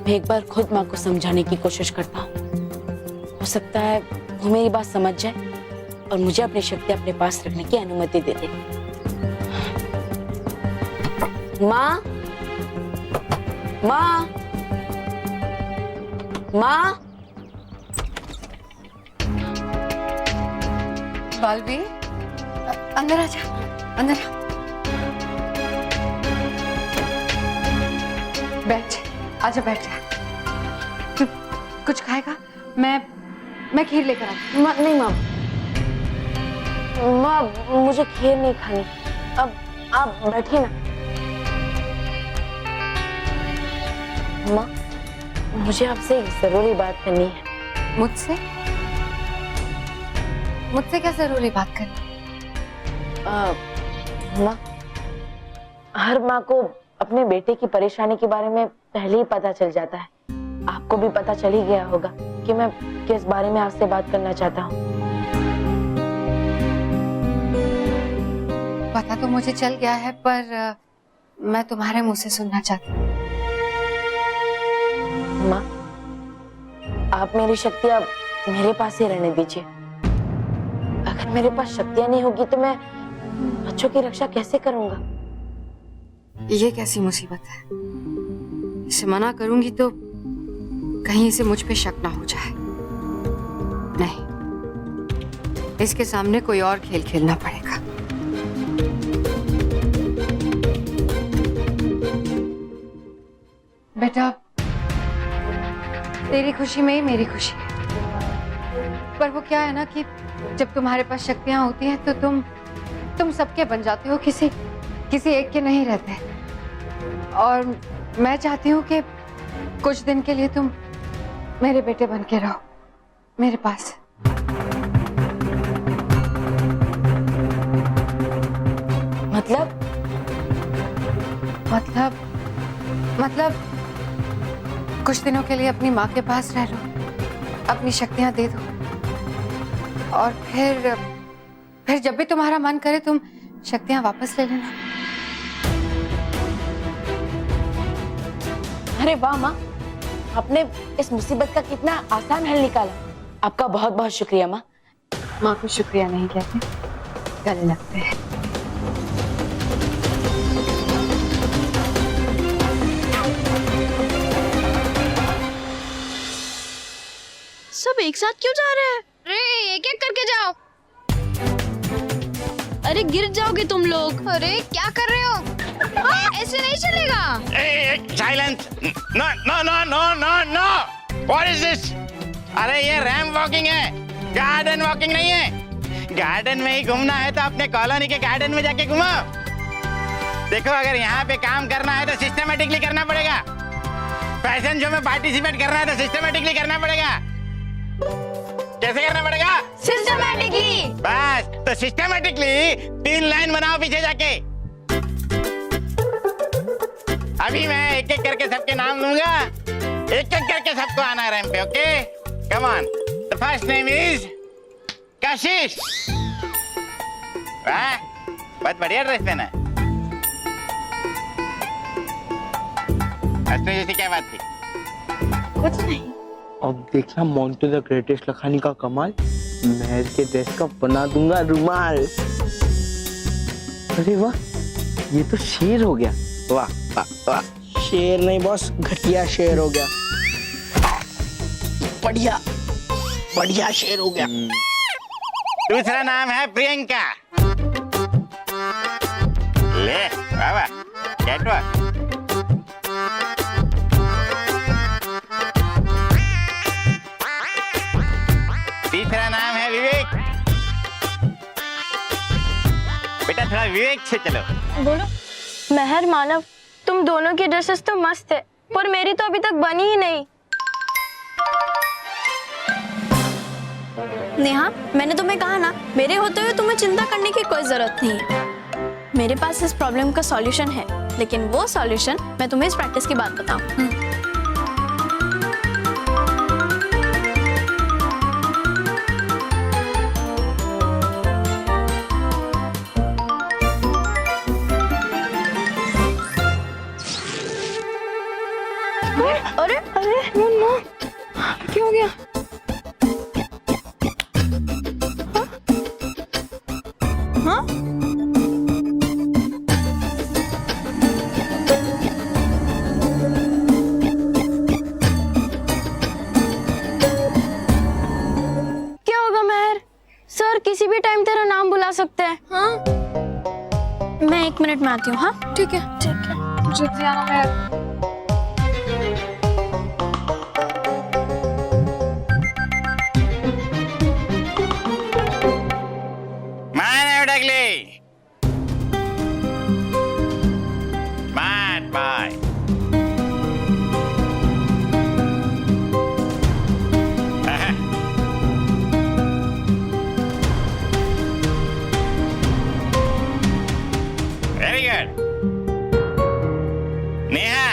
मैं एक बार खुद माँ को समझाने की कोशिश करता हूँ। हो सकता है वो मेरी बात समझ जाए और मुझे अपनी शक्ति अपने पास रखने की अनुमति दे दे। माँ, माँ, माँ। बालवीर, अंदर आजा, अंदर आ। बैठ, आजा बैठ जा। कुछ खाएगा? मैं खीर लेकर आती हूँ। नहीं माँ, माँ मुझे खीर नहीं खानी। अब आप बैठिए ना। माँ, मुझे आपसे एक जरूरी बात करनी है। मुझसे? मुझसे क्या जरूरी बात करनी? माँ, हर माँ को अपने बेटे की परेशानी के बारे में पहले ही पता चल जाता है। आपको भी पता चल ही गया होगा कि मैं किस बारे में आपसे बात करना चाहता हूँ। पता तो मुझे चल गया है, पर मैं तुम्हारे मुंह से सुनना चाहती हूँ। माँ, आप मेरी शक्तियाँ मेरे पास ही रहने दीजिए। अगर मेरे पास शक्तियाँ नहीं होगी तो मैं बच्चों की रक्षा कैसे करूंगा? ये कैसी मुसीबत है? इसे मना करूंगी तो कहीं इसे मुझ पे शक ना हो जाए। नहीं, इसके सामने कोई और खेल खेलना पड़ेगा। बेटा, तेरी खुशी में ही मेरी खुशी है। पर वो क्या है ना कि जब तुम्हारे पास शक्तियां होती हैं तो तुम सबके बन जाते हो, किसी एक के नहीं रहते। और मैं चाहती हूँ कि कुछ दिन के लिए तुम मेरे बेटे बन के रहो मेरे पास। मतलब कुछ दिनों के लिए अपनी माँ के पास रह लो, अपनी शक्तियां दे दो, और फिर जब भी तुम्हारा मन करे तुम शक्तियां वापस ले लेना। अरे वाह माँ, आपने इस मुसीबत का कितना आसान हल निकाला। आपका बहुत बहुत शुक्रिया माँ। माँ को शुक्रिया नहीं कहते, गले लगते हैं। सब एक साथ क्यों जा रहे हैं? अरे एक एक करके जाओ। अरे गिर जाओगे तुम लोग। अरे क्या कर रहे हो? ऐसे नहीं चलेगा। Silence. No no no no no no. What is this? अरे ये रैंप वॉकिंग है, गार्डन वॉकिंग नहीं है। गार्डन में ही घूमना है तो अपने कॉलोनी के गार्डन में जाके घूमो। देखो, अगर यहाँ पे काम करना है तो सिस्टमेटिकली करना पड़ेगा। फैशन शो में पार्टिसिपेट करना है तो सिस्टमेटिकली करना पड़ेगा। कैसे करना पड़ेगा? सिस्टमैटिकली। बस, तो सिस्टमैटिकली 3 लाइन बनाओ पीछे जाके। अभी मैं एक एक करके सबके नाम लूंगा, एक एक करके सबको आना है रैंप पे। Okay, come on. The first name is कशिश। वाह, बहुत बढ़िया ड्रेस पहना है। हंसने जैसी क्या बात थी? कुछ नहीं। अब देखना मोंटू द ग्रेटेस्ट लखानी का कमाल। महर के ड्रेस का बना दूंगा रुमाल। अरे वाह, ये तो शेर हो गया। वाह वाह वाह। शेर नहीं बॉस, घटिया शेर हो गया। बढ़िया बढ़िया शेर हो गया। दूसरा नाम है प्रियंका। ले वाह वाह, कैटवॉक। तीसरा नाम है विवेक। बेटा थोड़ा विवेक से चलो। बोलो। महर, मानव, तुम दोनों की ड्रेसेस तो मस्त है, पर मेरी तो अभी तक बनी ही नहीं। नेहा, मैंने तुम्हें कहा ना, मेरे होते हुए तुम्हें चिंता करने की कोई जरूरत नहीं है। मेरे पास इस प्रॉब्लम का सॉल्यूशन है, लेकिन वो सॉल्यूशन मैं तुम्हें इस प्रैक्टिस के बाद बताऊं। अरे अरे नो, क्या हो गया? हाँ? क्या होगा मेहर? सर किसी भी टाइम तेरा नाम बुला सकते हैं। हाँ? मैं 1 मिनट में आती हूँ। हाँ ठीक है, जल्दी आना मेहर। माने डगली मान bye very good Neha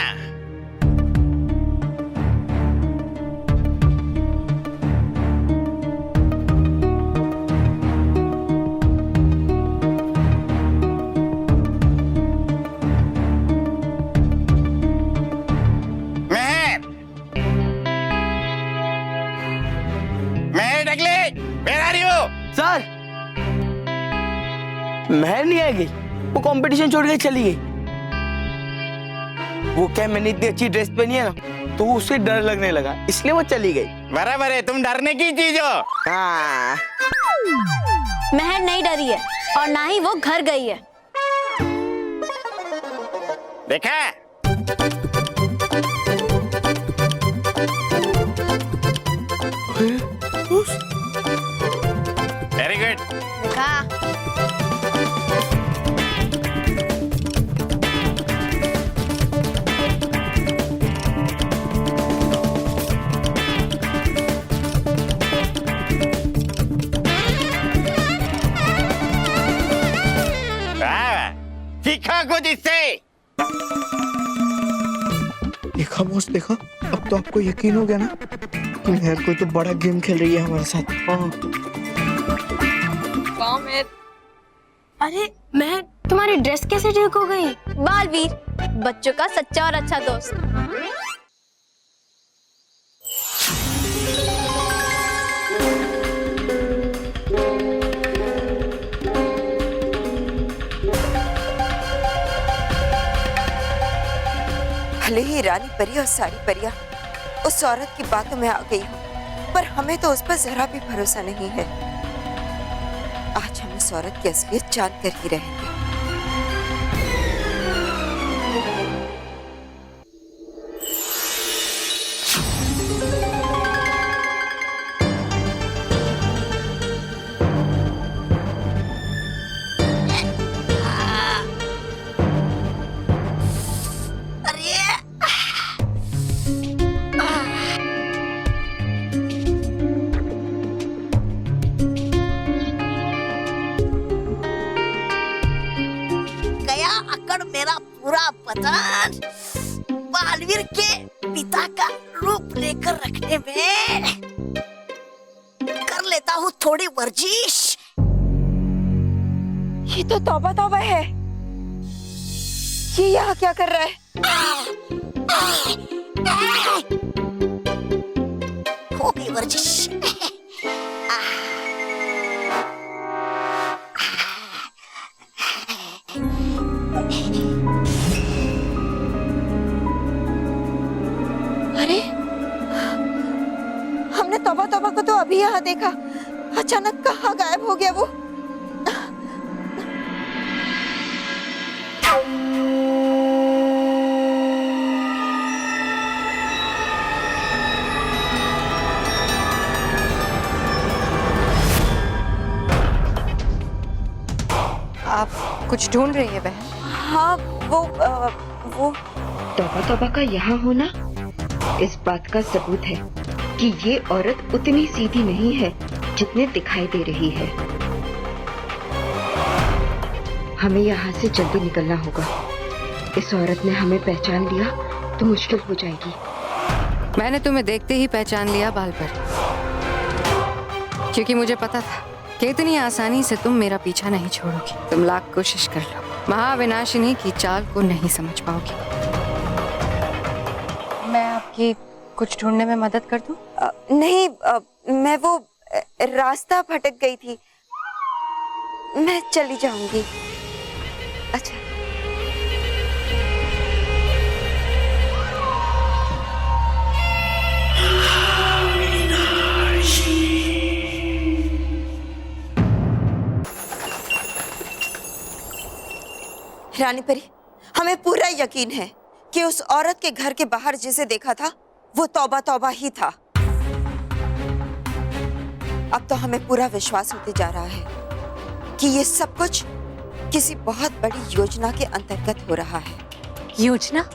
Mehar Mehar डगली where are you sir Mehar नहीं आएगी, वो कंपटीशन छोड़ के चली गई। वो क्या मैंने इतनी अच्छी ड्रेस पहनी है ना, तो उसे डर लगने लगा, इसलिए वो चली गई। बराबर है, तुम डरने की चीज हो। हाँ मेहर नहीं डरी है और ना ही वो घर गई है। देखा वेरी गुड देखा? सीखा कुछ इससे। देखा बॉस, देखा अब तो आपको यकीन हो गया ना कि महर कोई तो बड़ा गेम खेल रही है हमारे साथ। हाँ अरे मैं तुम्हारी ड्रेस कैसे ठीक हो गई? बालवीर, बच्चों का सच्चा और अच्छा दोस्त। भले ही रानी परी और सारी परियां उस औरत की बातों में आ गई हो, पर हमें तो उस पर जरा भी भरोसा नहीं है। आज हम उस औरत की असलियत जान कर ही रहेंगे। मेरा पूरा बदन बालवीर के पिता का रूप लेकर रखने में कर लेता हूँ थोड़ी वर्जिश। ये तो तौबा तौबा है। ये यहाँ क्या कर रहा है? हो गई वर्जिश। अरे हमने तौबा तौबा को तो अभी यहाँ देखा, अचानक कहाँ गायब हो गया वो? आप कुछ ढूंढ रही है बहन? हाँ वो तौबा तौबा का यहाँ होना इस बात का सबूत है कि ये औरत उतनी सीधी नहीं है जितने दिखाई दे रही है। हमें यहाँ से जल्दी निकलना होगा। इस औरत ने हमें पहचान लिया तो मुश्किल हो जाएगी। मैंने तुम्हें देखते ही पहचान लिया बाल पर, क्योंकि मुझे पता था कि इतनी आसानी से तुम मेरा पीछा नहीं छोड़ोगी। तुम लाख कोशिश कर लो, महाविनाशिनी की चाल को नहीं समझ पाओगी। मैं आपकी कुछ ढूंढने में मदद कर दूं? नहीं, मैं वो रास्ता भटक गई थी, मैं चली जाऊंगी। अच्छा, रानी परी, हमें पूरा यकीन है कि उस औरत के घर के बाहर जिसे देखा था वो तौबा तौबा ही था। अब तो हमें पूरा विश्वास होते जा रहा है कि ये सब कुछ किसी बहुत बड़ी योजना के अंतर्गत हो रहा है। योजना?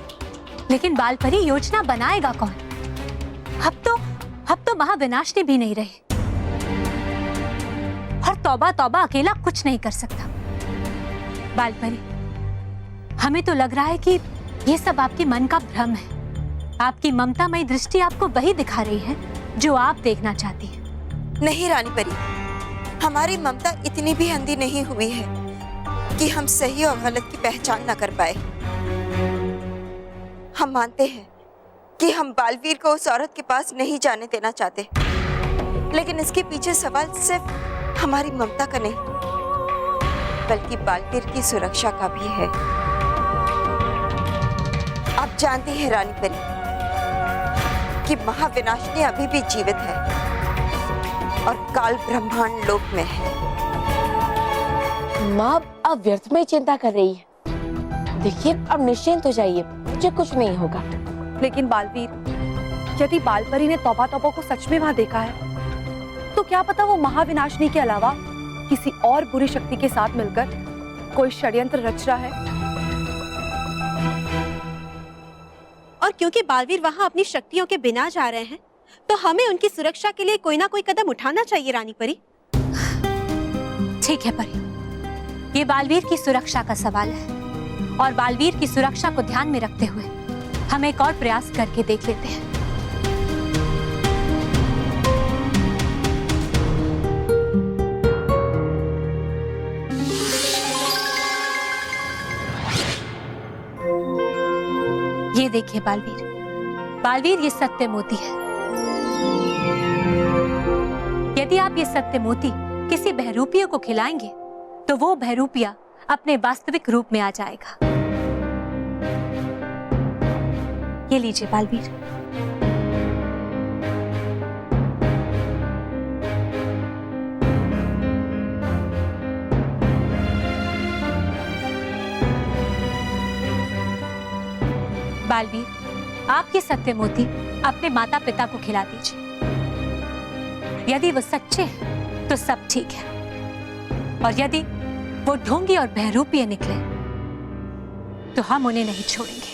लेकिन बालपरी योजना बनाएगा कौन? अब तो महाविनाशनी भी नहीं रहे और तौबा तौबा अकेला कुछ नहीं कर सकता। बालपरी, हमें तो लग रहा है कि ये सब आपके मन का भ्रम है। आपकी ममतामयी दृष्टि आपको वही दिखा रही है जो आप देखना चाहती हैं। नहीं रानी परी, हमारी ममता इतनी भी अंधी नहीं हुई है कि हम सही और गलत की पहचान न कर पाए। हम मानते हैं कि हम बालवीर को उस औरत के पास नहीं जाने देना चाहते, लेकिन इसके पीछे सवाल सिर्फ हमारी ममता का नहीं बल्कि बालवीर की सुरक्षा का भी है। आप जानती हैं रानी परी कि महाविनाशनी अभी भी जीवित है और काल ब्रह्मांड लोक में है। माँ अब व्यर्थ में चिंता कर रही है। देखिए, अब निश्चिंत हो जाइए, मुझे कुछ नहीं होगा। लेकिन बालवीर, यदि बालपरी ने तौबा तौबा को सच में वहां देखा है तो क्या पता वो महाविनाशनी के अलावा किसी और बुरी शक्ति के साथ मिलकर कोई षड्यंत्र रच रहा है। और क्योंकि बालवीर वहां अपनी शक्तियों के बिना जा रहे हैं तो हमें उनकी सुरक्षा के लिए कोई ना कोई कदम उठाना चाहिए रानी परी। ठीक है परी, ये बालवीर की सुरक्षा का सवाल है और बालवीर की सुरक्षा को ध्यान में रखते हुए हम एक और प्रयास करके देख लेते हैं। ये देखिए बालवीर, ये सत्य मोती है। यदि आप ये सत्य मोती किसी बहरूपिया को खिलाएंगे तो वो बहरूपिया अपने वास्तविक रूप में आ जाएगा। ये लीजिए बालवीर। बालवीर, आप ये सत्य मोती अपने माता पिता को खिला दीजिए। यदि वो सच्चे हैं तो सब ठीक है, और यदि वो ढोंगी और बहरूपिये निकले तो हम उन्हें नहीं छोड़ेंगे।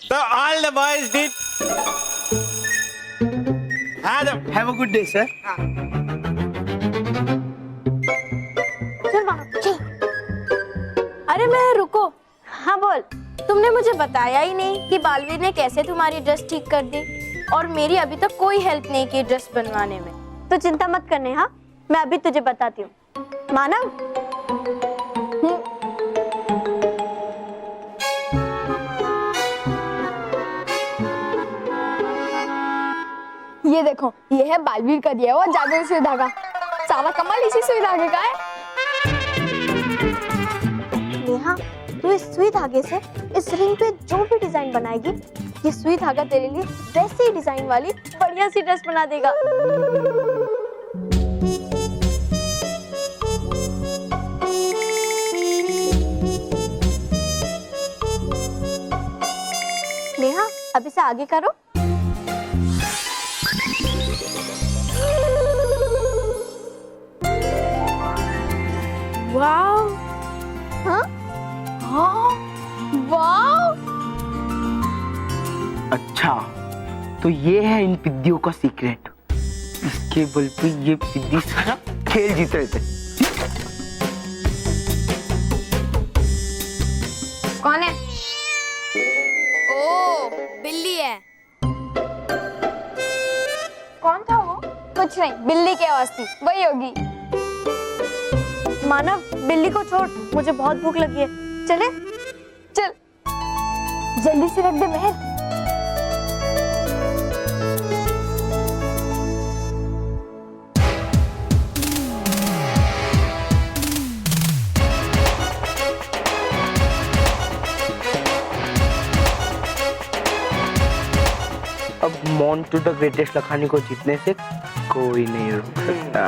So all the boys did. Have a good day, sir. अरे मैं रुको। हाँ बोल। तुमने मुझे बताया ही नहीं कि बालवीर ने कैसे तुम्हारी ड्रेस ठीक कर दी, और मेरी अभी तक कोई हेल्प नहीं की ड्रेस बनवाने में। तो चिंता मत करने, हाँ मैं अभी तुझे बताती हूँ। मानव, ये देखो, ये है बालवीर का दिया हुआ जादुई सुई धागा। सारा कमाल इसी सुई धागे का है। नेहा, तू इस सुई धागे से इस रिंग पे जो भी डिजाइन बनाएगी, ये सुई धागा तेरे लिए वैसे ही डिजाइन वाली बढ़िया सी ड्रेस बना देगा। नेहा, अब इसे आगे करो। वाव, हाँ? हाँ, वाव। अच्छा, तो ये है इन पिद्दियों का सीक्रेट। इसके बल पे ये पिद्दी सारा खेल जीत रहे थे। कौन है? ओ, बिल्ली है। कुछ नहीं, बिल्ली की आवाज थी, वही होगी। मानव, बिल्ली को छोड़, मुझे बहुत भूख लगी है। चले? चल, जल्दी से रख दे बहन। अब मॉन्टू द ग्रेटेस्ट लखानी को जीतने से कोई नहीं रोक सकता।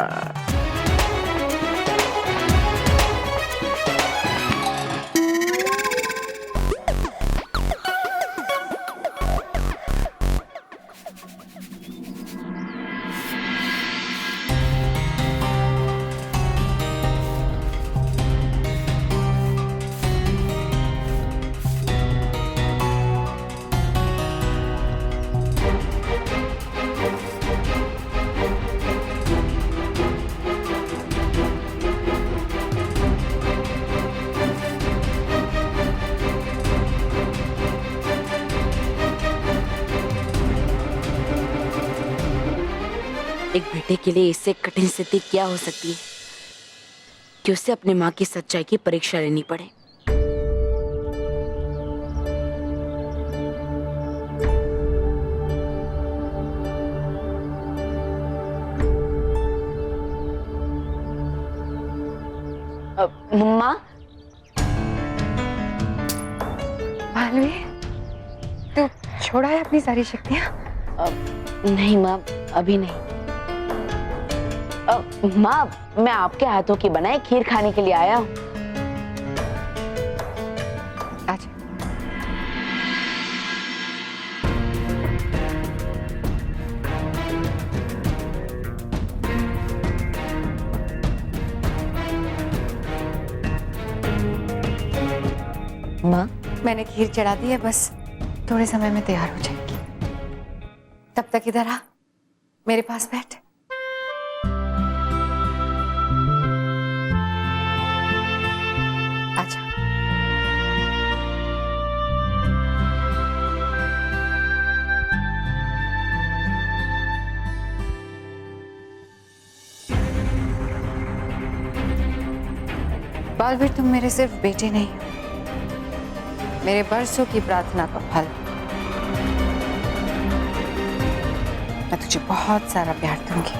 एक बेटे के लिए इससे कठिन स्थिति क्या हो सकती है कि उसे अपनी माँ की सच्चाई की परीक्षा लेनी पड़े। माँ, बालवी, तू छोड़ा है अपनी सारी शक्तियाँ? नहीं माँ, अभी नहीं। माँ, मैं आपके हाथों की बनाई खीर खाने के लिए आया हूँ। आजा। माँ, मैंने खीर चढ़ा दी है, बस थोड़े समय में तैयार हो जाएगी। तब तक इधर आ, मेरे पास बैठ। आजा। बालवीर, तुम मेरे सिर्फ बेटे नहीं, मेरे बरसों की प्रार्थना का फल। मैं तुझे बहुत सारा प्यार दूंगी,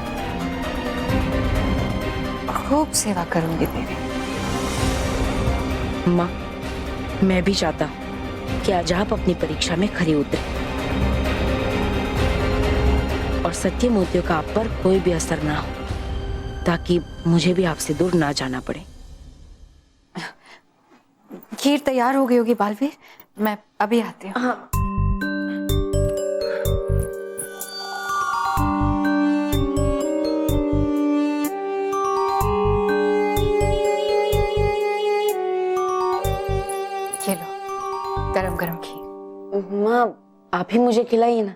खूब सेवा करूंगी तेरी। माँ, मैं भी चाहता हूँ कि आज आप अपनी परीक्षा में खरी उतरे और सत्य मोतियों का आप पर कोई भी असर ना हो, ताकि मुझे भी आपसे दूर ना जाना पड़े। खीर तैयार हो गई होगी बालवीर, मैं अभी आती हूँ। हाँ। ये लो, गरम गरम खीर। माँ, आप ही मुझे खिलाइए ना।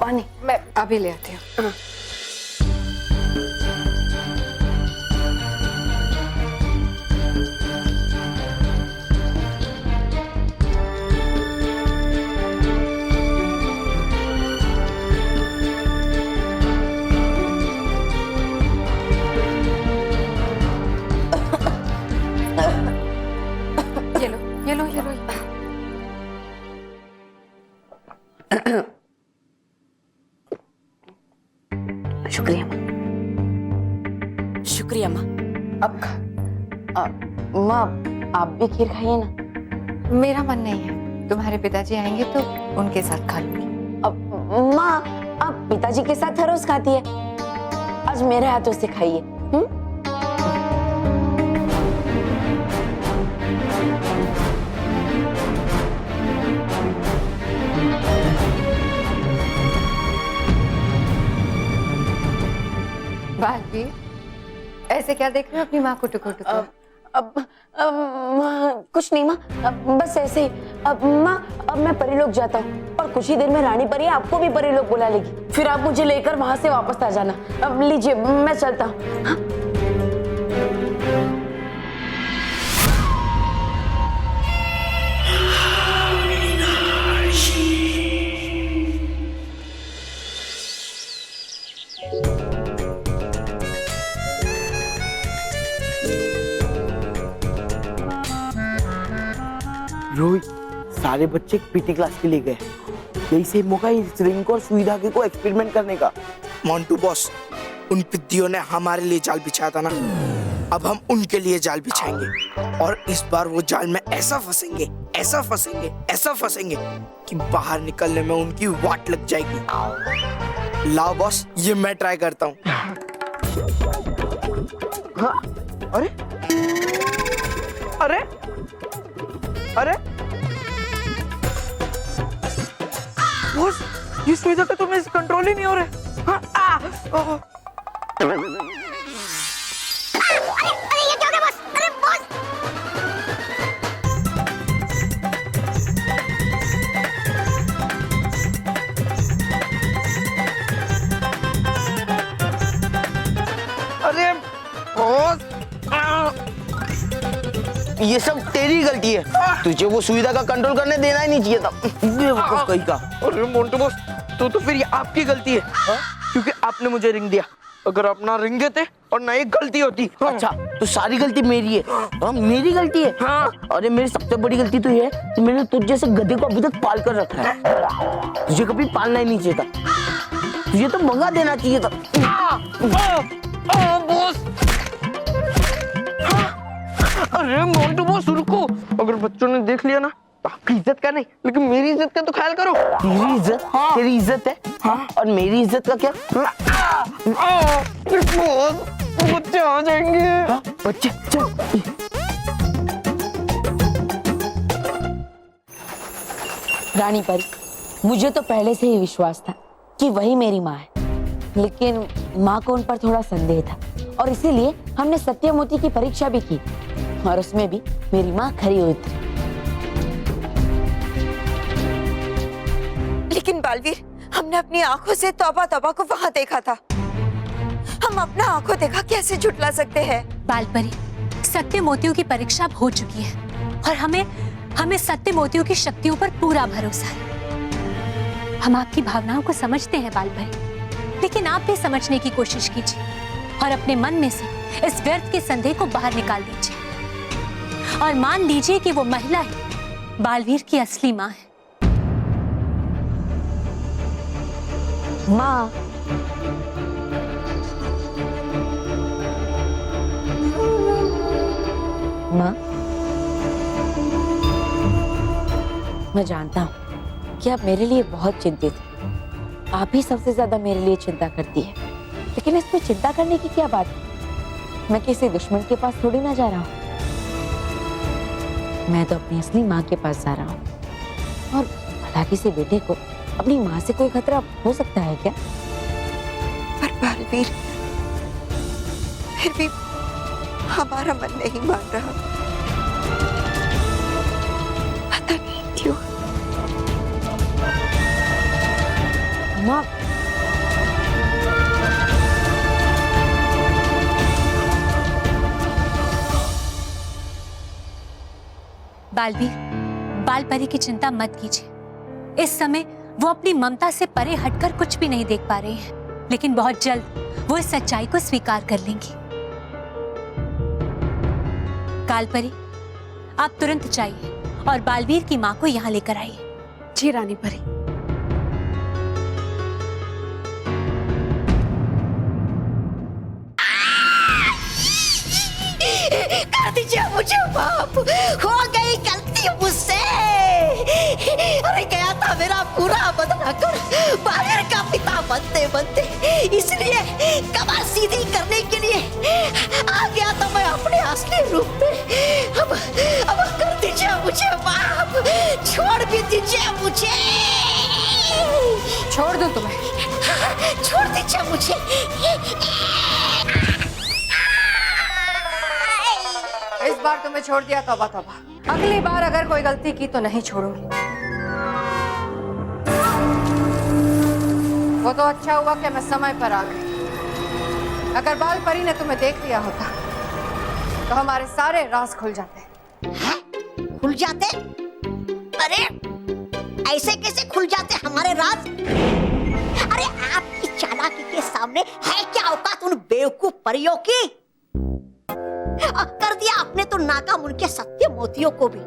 पानी मैं अभी ले आती हूँ। ये लो, ये लो, ये लो। शुक्रिया माँ, शुक्रिया माँ। अब माँ, आप भी खीर खाइए ना। मेरा मन नहीं है, तुम्हारे पिताजी आएंगे तो उनके साथ खा लूंगी। अब माँ, आप पिताजी के साथ हर रोज खाती है, आज मेरे हाथों से खाइए। बालवीर, ऐसे क्या देख रहे हो अपनी माँ को टुकुर टुकुर? अब कुछ नहीं माँ, बस ऐसे ही। अब माँ, अब मैं परी लोग जाता हूँ और कुछ ही देर में रानी परी आपको भी परी लोग बुला लेगी, फिर आप मुझे लेकर वहां से वापस आ जाना। अब लीजिए, मैं चलता हूँ। हाँ? रोहित, सारे बच्चे पीटी क्लास के लिए गए। यही से मौका इस रिंग और सुई धागे को एक्सपेरिमेंट करने का। मोंटू बॉस, उन पिद्दियों ने हमारे लिए जाल बिछाया था ना, अब हम उनके लिए जाल बिछाएंगे और इस बार वो जाल में ऐसा फंसेंगे, ऐसा फंसेंगे, ऐसा फंसेंगे कि बाहर निकलने में उनकी वाट लग जाएगी। लाओ बॉस, ये मैं ट्राई करता हूँ। हाँ, अरे अरे अरे बॉस, ये सुई धागा तो मेरे से कंट्रोल ही नहीं हो रहा। हाँ, अरे ये क्या हो गया बॉस? अरे बॉस! अरे बॉस, ये सब तेरी गलती है। तुझे वो सुई धागा कंट्रोल करने देना ही नहीं चाहिए था। बेवकूफ कहीं का। अरे मोंटू बॉस, तो फिर ये आपकी गलती है, क्योंकि आपने मुझे रिंग दिया। अगर आप ना रिंग देते और ना एक गलती होती। अच्छा, तो सारी गलती मेरी है। हाँ, मेरी गलती है। हाँ। अरे मेरी सबसे बड़ी गलती तो ये है कि मैंने तुझ जैसे गधे को अभी तक पाल कर रखा है। तुझे कभी पालना ही नहीं चाहिए था। तुझे तो भगा देना चाहिए था। बॉस, अरे मोंटू बॉस रुको। अगर बच्चों ने देख लिया ना तो आपकी इज्जत का नहीं, लेकिन मेरी इज्जत का तो ख्याल करो। तेरी इज्जत? हाँ। तेरी इज्जत है। हाँ। और मेरी इज्जत का क्या? बच्चे आ जाएंगे। हाँ? बच्चे चल। रानी परी, मुझे तो पहले से ही विश्वास था कि वही मेरी माँ है, लेकिन माँ को उन पर थोड़ा संदेह था और इसीलिए हमने सत्यमोती की परीक्षा भी की और उसमें भी मेरी माँ खरी उतरी। लेकिन बालवीर, हमने अपनी आंखों से तौबा तौबा को वहां देखा था। हम अपना आंखों देखा कैसे झुठला सकते हैं? बालपरी, सत्य मोतियों की परीक्षा अब हो चुकी है और हमें सत्य मोतियों की शक्तियों पर पूरा भरोसा है। हम आपकी भावनाओं को समझते हैं बालपरी, लेकिन आप भी समझने की कोशिश कीजिए और अपने मन में से इस व्यर्थ के संदेह को बाहर निकाल दीजिए और मान लीजिए कि वो महिला ही बालवीर की असली माँ है। माँ, माँ, मैं जानता हूँ कि आप मेरे लिए बहुत चिंतित हैं। आप ही सबसे ज्यादा मेरे लिए चिंता करती है, लेकिन इसमें चिंता करने की क्या बात है? मैं किसी दुश्मन के पास थोड़ी ना जा रहा हूँ। मैं तो अपनी असली माँ के पास जा रहा हूँ। और भला किसी बेटे को अपनी माँ से कोई खतरा हो सकता है क्या? पर बालवीर, फिर भी हमारा मन नहीं मान रहा। पता नहीं क्यों। माँ, बालवीर, बालपरी की चिंता मत कीजिए। इस समय वो अपनी ममता से परे हटकर कुछ भी नहीं देख पा रहे हैं, लेकिन बहुत जल्द वो इस सच्चाई को स्वीकार कर लेंगी। कालपरी, आप तुरंत जाइए और बालवीर की माँ को यहाँ लेकर आइए। जी रानी परी। कर दीजिए मुझे माफ, हो गई गलती मुझसे। अरे गया था मेरा पूरा बदला कर बालवीर का पिता बनते बनते, इसलिए कमर सीधी करने के लिए आ गया था मैं अपने असली रूप में। अब कर दीजिए मुझे माफ, छोड़ भी दीजिए मुझे। छोड़ दो तुम्हें? छोड़ दीजिए मुझे। इस बार तुम्हें छोड़ दिया, तौबा तौबा। अगली बार अगर कोई गलती की तो नहीं छोड़ूंगी। वो तो अच्छा हुआ कि मैं समय पर आ गई। अगर बाल परी ने तुम्हें देख लिया होता तो हमारे सारे राज खुल जाते। खुल जाते? अरे ऐसे कैसे खुल जाते हमारे राज? अरे आपकी चालाकी के सामने है क्या औकात उन बेवकूफ परियों की? कर दिया आपने तो नाकाम उनके सत्य मोतियों को भी।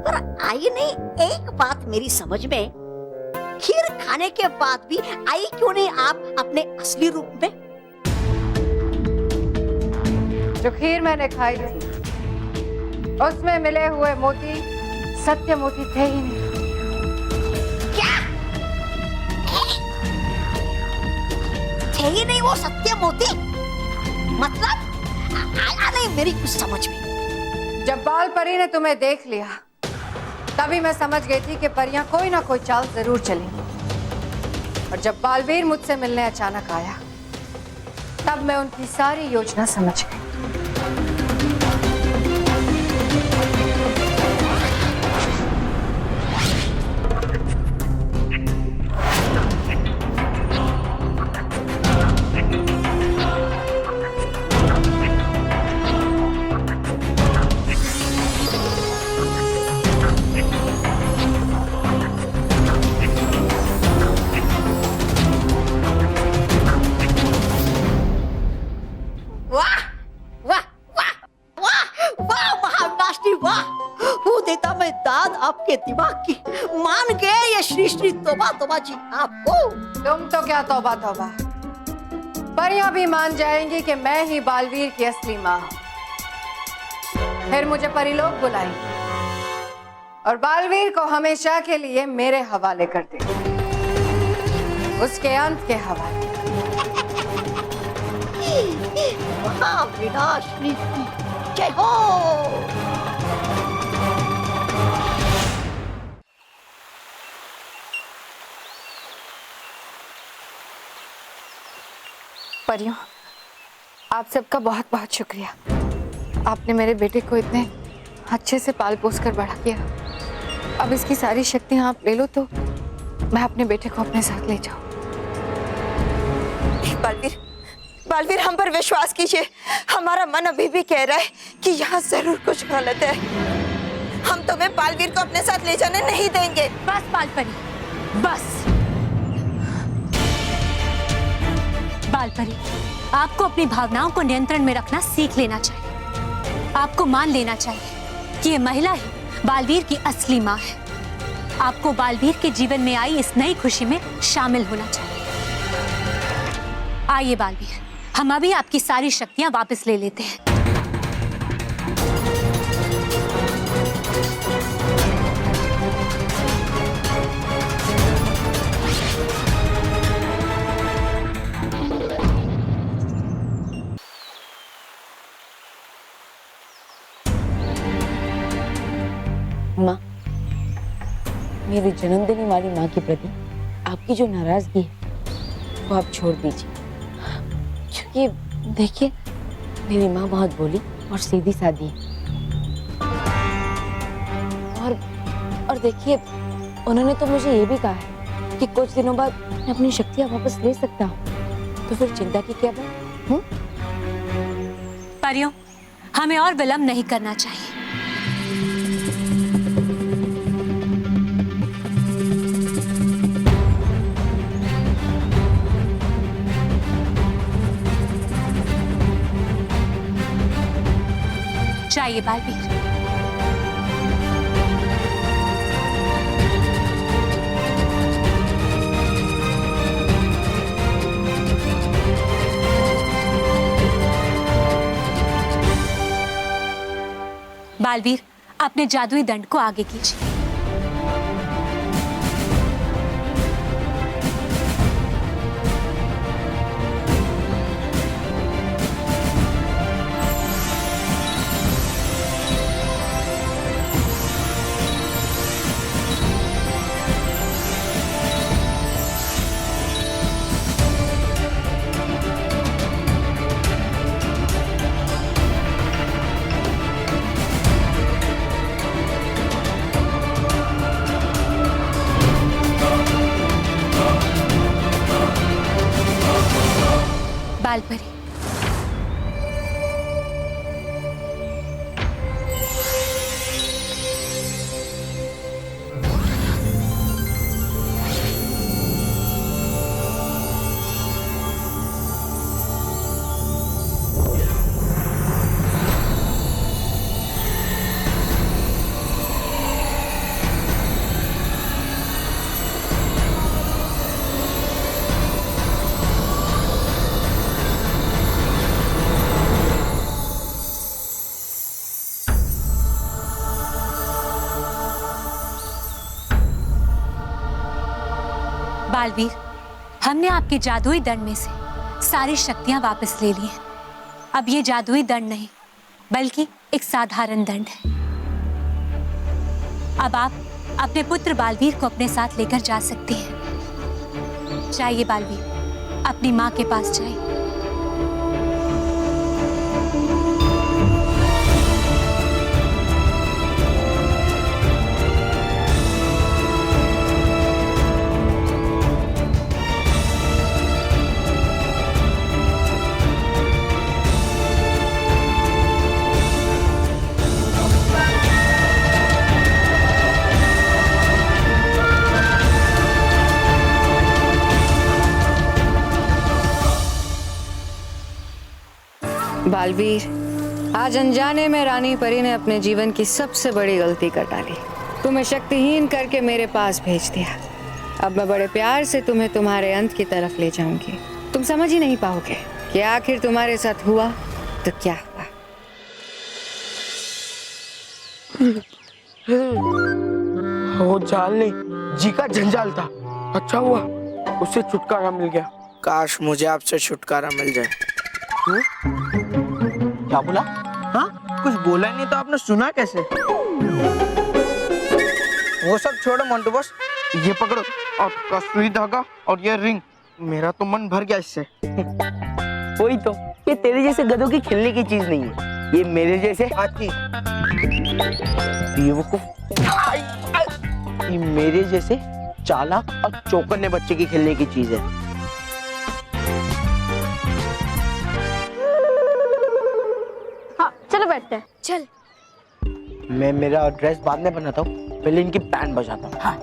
पर आई नहीं एक बात मेरी समझ में, खीर खाने के बाद भी आई क्यों नहीं आप अपने असली रूप में? जो खीर मैंने खाई थी उसमें मिले हुए मोती सत्य मोती थे ही नहीं। क्या थे ही नहीं वो सत्य मोती? मतलब आया नहीं मेरी कुछ समझ में। जब बाल परी ने तुम्हें देख लिया तभी मैं समझ गई थी कि परियां कोई ना कोई चाल जरूर चलेंगी। और जब बालवीर मुझसे मिलने अचानक आया तब मैं उनकी सारी योजना समझ गई। आपके दिमाग की मान गए ये श्री श्री तोबा तोबा जी आपको। तुम तो क्या तौबा तौबा, परियां भी मान जाएंगी कि मैं ही बालवीर की असली मां हूं। फिर मुझे परिलोक बुलाएंगे और बालवीर को हमेशा के लिए मेरे हवाले कर देंगे, उसके अंत के हवाले। महाविनाशिनी की जय हो। परियों, आप सबका बहुत बहुत शुक्रिया। आपने मेरे बेटे को इतने अच्छे से पाल पोस कर बड़ा किया। अब इसकी सारी शक्तियां आप ले लो तो मैं अपने बेटे को अपने साथ ले जाऊं। बालवीर, बालवीर हम पर विश्वास कीजिए। हमारा मन अभी भी कह रहा है कि यहाँ जरूर कुछ गलत है। हम तुम्हें बालवीर को अपने साथ ले जाने नहीं देंगे। बस बालपरी, बस। बालपरी, आपको अपनी भावनाओं को नियंत्रण में रखना सीख लेना चाहिए। आपको मान लेना चाहिए कि ये महिला ही बालवीर की असली मां है। आपको बालवीर के जीवन में आई इस नई खुशी में शामिल होना चाहिए। आइए बालवीर, हम अभी आपकी सारी शक्तियां वापस ले लेते हैं। माँ, मेरी जन्म देने वाली माँ के प्रति आपकी जो नाराजगी है वो आप छोड़ दीजिए। क्योंकि देखिए, मेरी माँ बहुत भोली और सीधी सादी है। और देखिए, उन्होंने तो मुझे ये भी कहा है कि कुछ दिनों बाद मैं अपनी शक्तियाँ वापस ले सकता हूँ। तो फिर चिंता की क्या बात? परियों, हमें और विलंब नहीं करना चाहिए। चाहिए बालवीर। बालवीर, अपने जादुई दंड को आगे कीजिए। बालपरी। बालवीर, हमने आपके जादुई दंड में से सारी शक्तियां वापस ले ली हैं। अब ये जादुई दंड नहीं बल्कि एक साधारण दंड है। अब आप अपने पुत्र बालवीर को अपने साथ लेकर जा सकते हैं। जाइए बालवीर, अपनी माँ के पास जाइए। बालवीर, आज अनजाने में रानी परी ने अपने जीवन की सबसे बड़ी गलती कर डाली। तुम्हें शक्तिहीन करके मेरे पास भेज दिया। अब मैं बड़े प्यार से तुम्हें तुम्हारे अंत की तरफ ले जाऊंगी। तुम समझ ही नहीं पाओगे कि आखिर तुम्हारे साथ हुआ तो क्या हुआ। वो जाल नहीं, जी का जंजाल था। अच्छा हुआ उससे छुटकारा मिल गया। काश मुझे आपसे छुटकारा मिल जाए। क्या बोला? हाँ, कुछ बोला नहीं तो आपने सुना कैसे? वो सब छोड़ो मोंटू बॉस, ये पकड़ो आपका सुई धागा और ये रिंग। मेरा तो मन भर गया इससे। वही तो, ये तेरे जैसे गधों की खेलने की चीज नहीं है, ये मेरे जैसे हाथी, ये मेरे जैसे चालाक और चौकन्ने बच्चे की खेलने की चीज है। हाँ चलो बैठते हैं। चल। मैं मेरा ड्रेस बाद में बनाता हूँ, पहले इनकी बैंड बजाता हूँ। हाँ।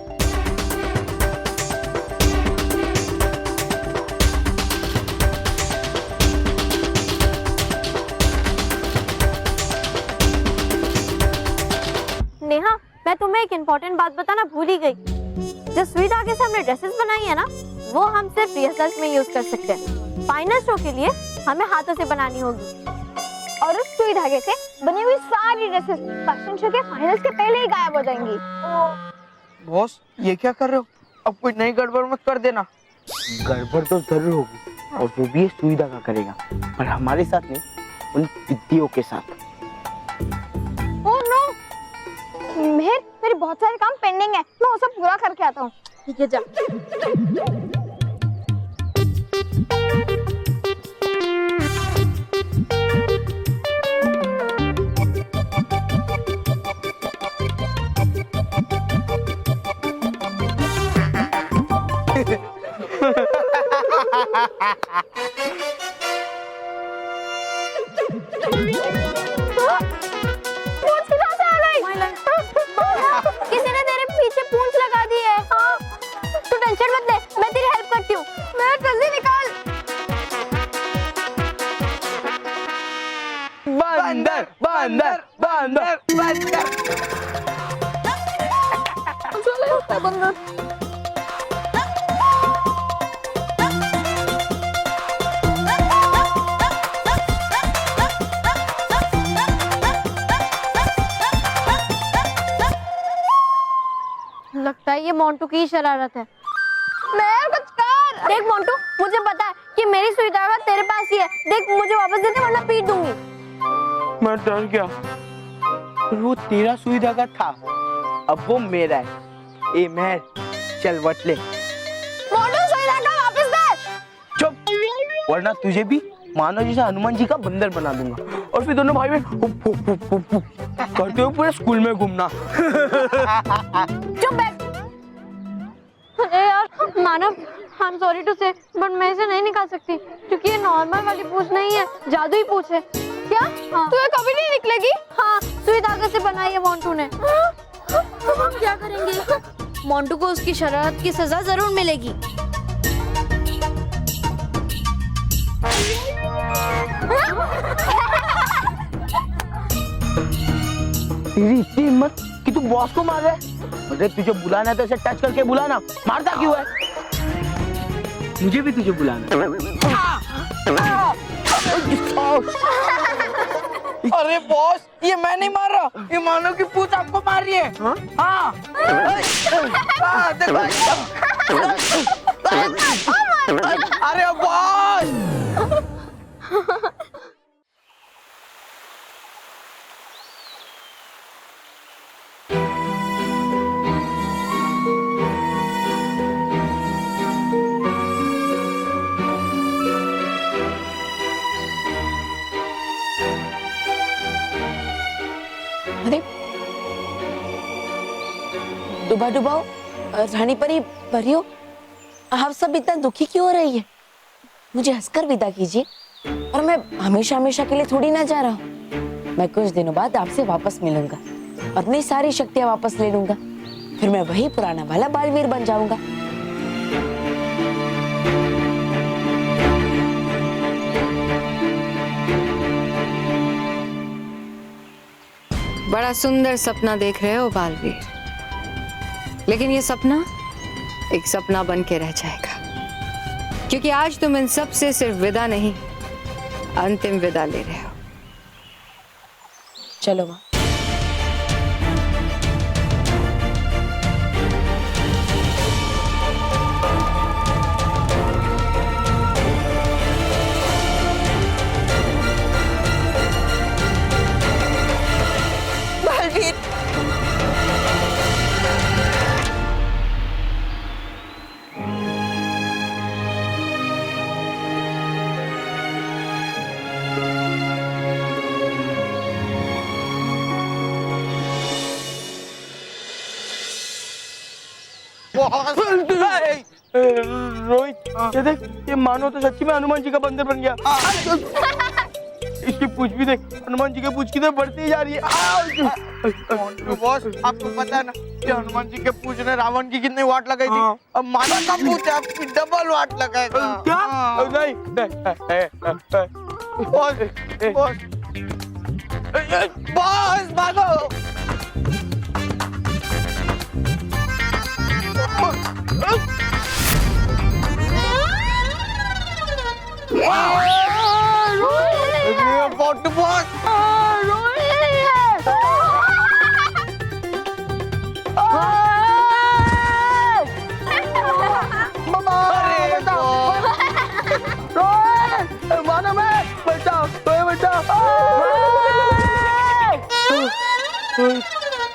नेहा, मैं तुम्हें एक इम्पोर्टेंट बात बताना भूल ही गई। जो सुई धागे से हमने ड्रेसेस बनाई है ना, वो हम सिर्फ रिहर्सल्स में यूज कर सकते हैं। फाइनल शो के लिए हमें हाथों से बनानी होगी। और उस सुई धागे से बनी हुई सारी ड्रेसेस फैशन शो के फाइनल्स के पहले ही गायब हो जाएंगी। बॉस, ये क्या कर रहे हो? अब कोई नई गड़बड़ मत कर देना। गड़बड़ तो जरूर होगी, और वो भी ये सुई धागा करेगा, पर हमारे साथ नहीं, उन पिद्दियों के साथ। ओह नो, मेरे बहुत सारे काम पेंडिंग है, मैं वो सब पूरा करके आता हूँ। ठीक है, जा। किसी ने तेरे पीछे पूंछ लगा दी है। हाँ, तू टेंशन मत ले, मैं तेरी हेल्प करती हूँ। मैं जल्दी निकाल। बंदर बंदर बंदर बंदर। बंदर। लगता है ये मोंटू की शरारत है। मैं कुछ कर। देख मोंटू, मुझे पता है कि मेरी सुई धागा तेरे पास ही है। देख, मुझे वापस दे दे वरना पीट दूंगी। मैं डर गया, वो तेरा सुई धागा था, अब वो मेरा है। ए महर, चल वट ले। मोंटू, सुई धागा वापस दे। चुप, वरना तुझे भी मानो जैसे हनुमान जी का बंदर बना दूंगा, और फिर दोनों भाई में करते हुए पूरे स्कूल में घूमना। चुप बैठ। अरे यार मानव, आई एम सॉरी टू से बट मैं इसे नहीं निकाल सकती क्योंकि ये नॉर्मल वाली पूछ नहीं है, जादुई पूछ है। क्या? हाँ। तो ये कभी नहीं निकलेगी? हाँ, सुई धागे से बनाई है मोंटू ने। तो हम क्या करेंगे? मोंटू को उसकी शरारत की सजा जरूर मिलेगी। तेरी इतनी हिम्मत कि तू बॉस को मार रहा है? अरे तुझे बुलाना है तो इसे टच करके बुलाना, मारता क्यों है? मुझे भी तुझे बुलाना है। अरे बॉस, ये मैं नहीं मार रहा, ये मानो की पूछ आपको मार रही है। हाँ। अरे बॉस। अरे डुबा डुबाओ रानी परी परियो, आप सब इतना दुखी क्यों हो रही है? मुझे हंसकर विदा कीजिए, और मैं हमेशा हमेशा के लिए थोड़ी ना जा रहा हूँ। मैं कुछ दिनों बाद आपसे वापस मिलूंगा, अपनी सारी शक्तियां वापस ले लूंगा, फिर मैं वही पुराना वाला बालवीर बन जाऊंगा। बड़ा सुंदर सपना देख रहे हो बालवीर, लेकिन ये सपना एक सपना बन के रह जाएगा, क्योंकि आज तुम इन सब से सिर्फ विदा नहीं, अंतिम विदा ले रहे हो। चलो माँ। रोहित, ये देख, ये मानो तो सच्ची में हनुमान जी का बंदर बन गया। इसकी पूंछ भी देख, हनुमान जी की पूंछ की तो बढ़ती ही जा रही है। बॉस, आपको पता है ना कि हनुमान जी के पूछ ने रावण की कितनी वाट लगाई थी? अब मानो का पूछ आपकी डबल वाट लगाएगा। क्या? नहीं, बॉस, बॉस, बॉस, भागो।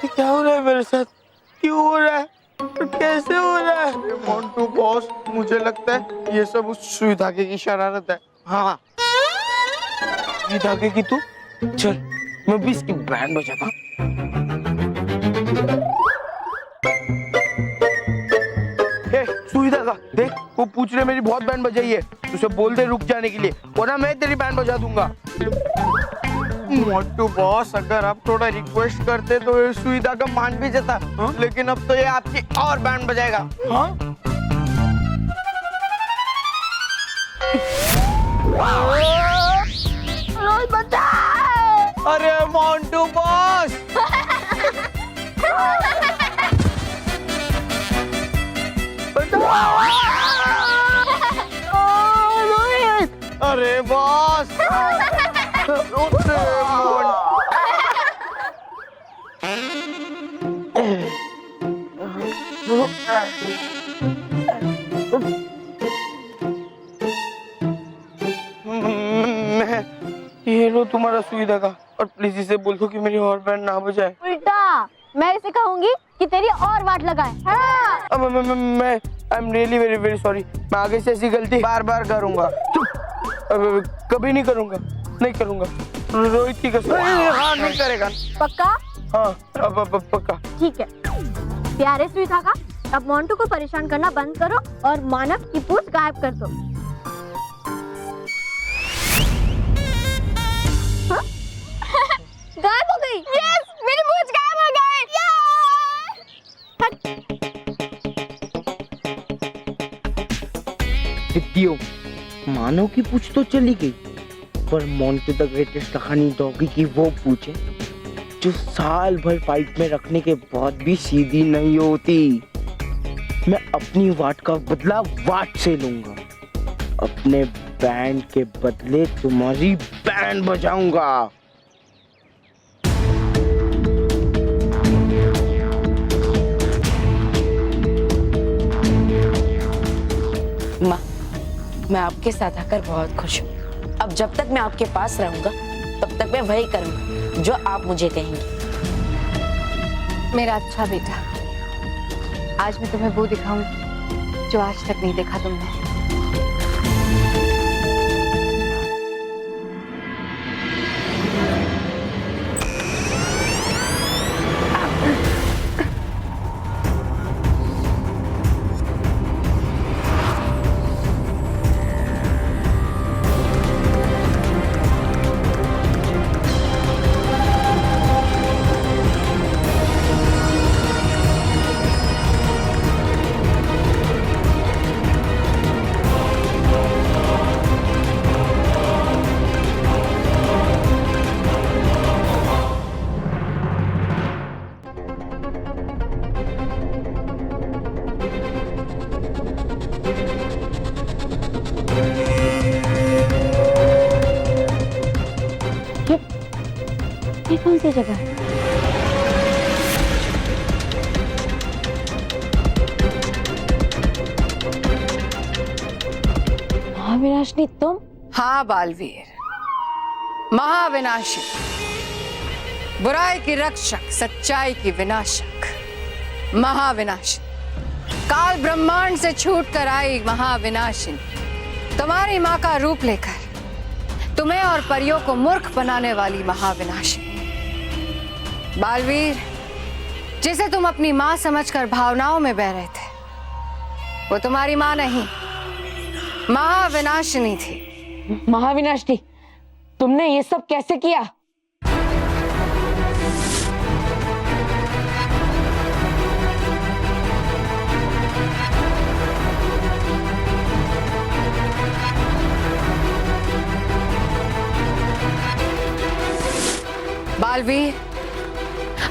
क्या हो रहा है मेरे साथ? क्यों हो रहा है? कैसे हो रहा है? मोंटू बॉस, मुझे लगता है ये सब उस सुई धागे की शरारत है। हाँ, सुई धागे की? तू चल, मैं भी इसकी बैंड बजाता हूँ। सुई धागा देख, वो पूछ रहे मेरी बहुत बैंड बजाई है, उसे बोल दे रुक जाने के लिए, वरना मैं तेरी बैंड बजा दूंगा। मोंटू बॉस, अगर आप थोड़ा रिक्वेस्ट करते तो ये सुई धागा मान भी जाता। लेकिन अब तो ये आपकी और बैंड बजाएगा। हाँ? रोहित बचा। अरे मोंटू बॉस, रोहित, अरे बॉस, ये लो तुम्हारा सुई धागा, और प्लीज इसे बोल दो कि मेरी और बैंड ना बजाए। उल्टा मैं इसे कहूंगी कि तेरी और वाट लगाए। हाँ। अब मैं I am really very very sorry, मैं आगे से ऐसी गलती बार बार करूंगा। अब कभी नहीं करूंगा, नहीं करूंगा। रोहित की कसम। हाँ, नहीं करेगा। पक्का? हाँ, अब पक्का। ठीक है, प्यारे सुई धागा, अब मोंटू को परेशान करना बंद करो और मानव की पूंछ गायब कर दो। हाँ? गायब हो गई। यस, मेरी पूंछ गायब हो गई। सिद्धियों, मानव की पूछ तो चली गई, पर मोंटू द ग्रेटेस्ट कहानी डॉगी की वो पूछे जो साल भर पाइप में रखने के बाद भी सीधी नहीं होती। मैं अपनी वाट का बदला वाट से लूंगा। अपने बैंड के बदले तुम्हारी बैंड बजाऊंगा। माँ, मैं आपके साथ आकर बहुत खुश हूँ। अब जब तक मैं आपके पास रहूंगा तब तक मैं वही करूंगा जो आप मुझे कहेंगे। मेरा अच्छा बेटा, आज मैं तुम्हें वो दिखाऊंगी जो आज तक नहीं देखा तुमने। ये कौन सी जगह है? महाविनाशनी तुम? हाँ बालवीर, महाविनाशी, बुराई की रक्षक, सच्चाई की विनाशक, महाविनाशी, काल ब्रह्मांड से छूट कर आई महाविनाशिनी, तुम्हारी माँ का रूप लेकर तुम्हें और परियों को मूर्ख बनाने वाली महाविनाशिनी। बालवीर, जिसे तुम अपनी माँ समझकर भावनाओं में बह रहे थे, वो तुम्हारी माँ नहीं, महाविनाशिनी थी। महाविनाशनी, तुमने ये सब कैसे किया? बालवीर,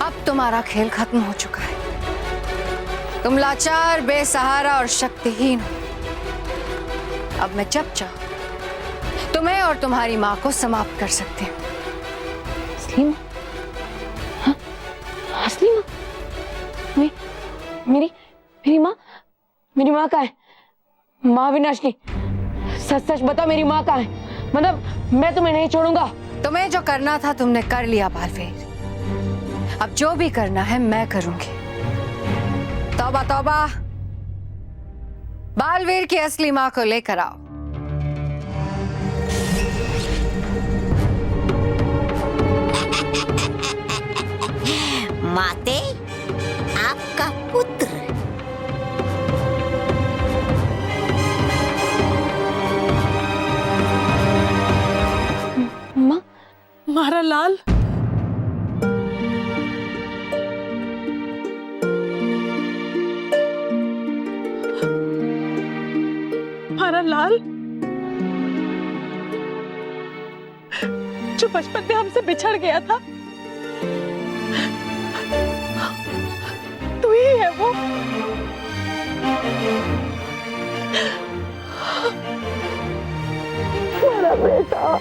अब तुम्हारा खेल खत्म हो चुका है। तुम लाचार, बेसहारा और शक्तिहीन हो। अब मैं जब चाहूं तुम्हें और तुम्हारी माँ को समाप्त कर सकती हूँ। असली माँ? हाँ? असली माँ? मेरी माँ कहाँ है? महाविनाशनी, सच सच बताओ, मेरी माँ कहाँ है? मतलब मैं तुम्हें नहीं छोड़ूंगा। तुम्हें जो करना था तुमने कर लिया बालवीर। अब जो भी करना है मैं करूंगी। तौबा तौबा, बालवीर की असली माँ को लेकर आओ। माते, आपका पुत्र। माँ, मारा लाल, मारा लाल, जो बचपन में हमसे बिछड़ गया था, तू ही है वो। मेरा बेटा।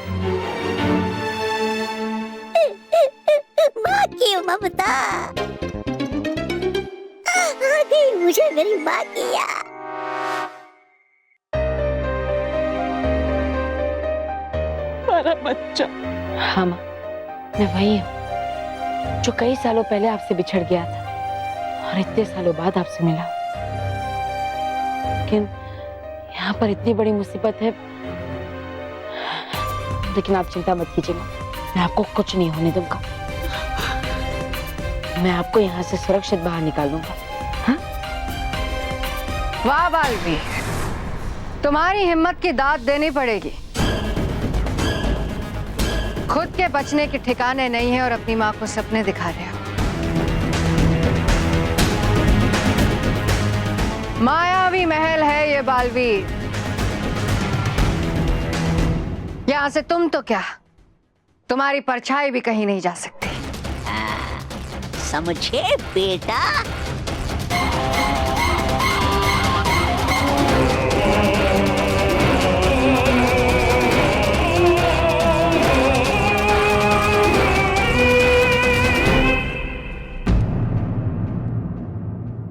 माँ की ममता आगे मुझे मेरी माँ की याद। मेरा बच्चा। हाँ माँ, मैं वही हूँ जो कई सालों पहले आपसे बिछड़ गया था और इतने सालों बाद आपसे मिला। लेकिन यहाँ पर इतनी बड़ी मुसीबत है। लेकिन आप चिंता मत कीजिए माँ, मैं आपको कुछ नहीं होने दूंगा। मैं आपको यहाँ से सुरक्षित बाहर निकाल दूंगा। हाँ? वाह बालवीर, तुम्हारी हिम्मत की दाद देनी पड़ेगी। खुद के बचने के ठिकाने नहीं है और अपनी माँ को सपने दिखा रहे हो। मायावी महल है ये बालवीर। यहां से तुम तो क्या, तुम्हारी परछाई भी कहीं नहीं जा सकती। समझे बेटा?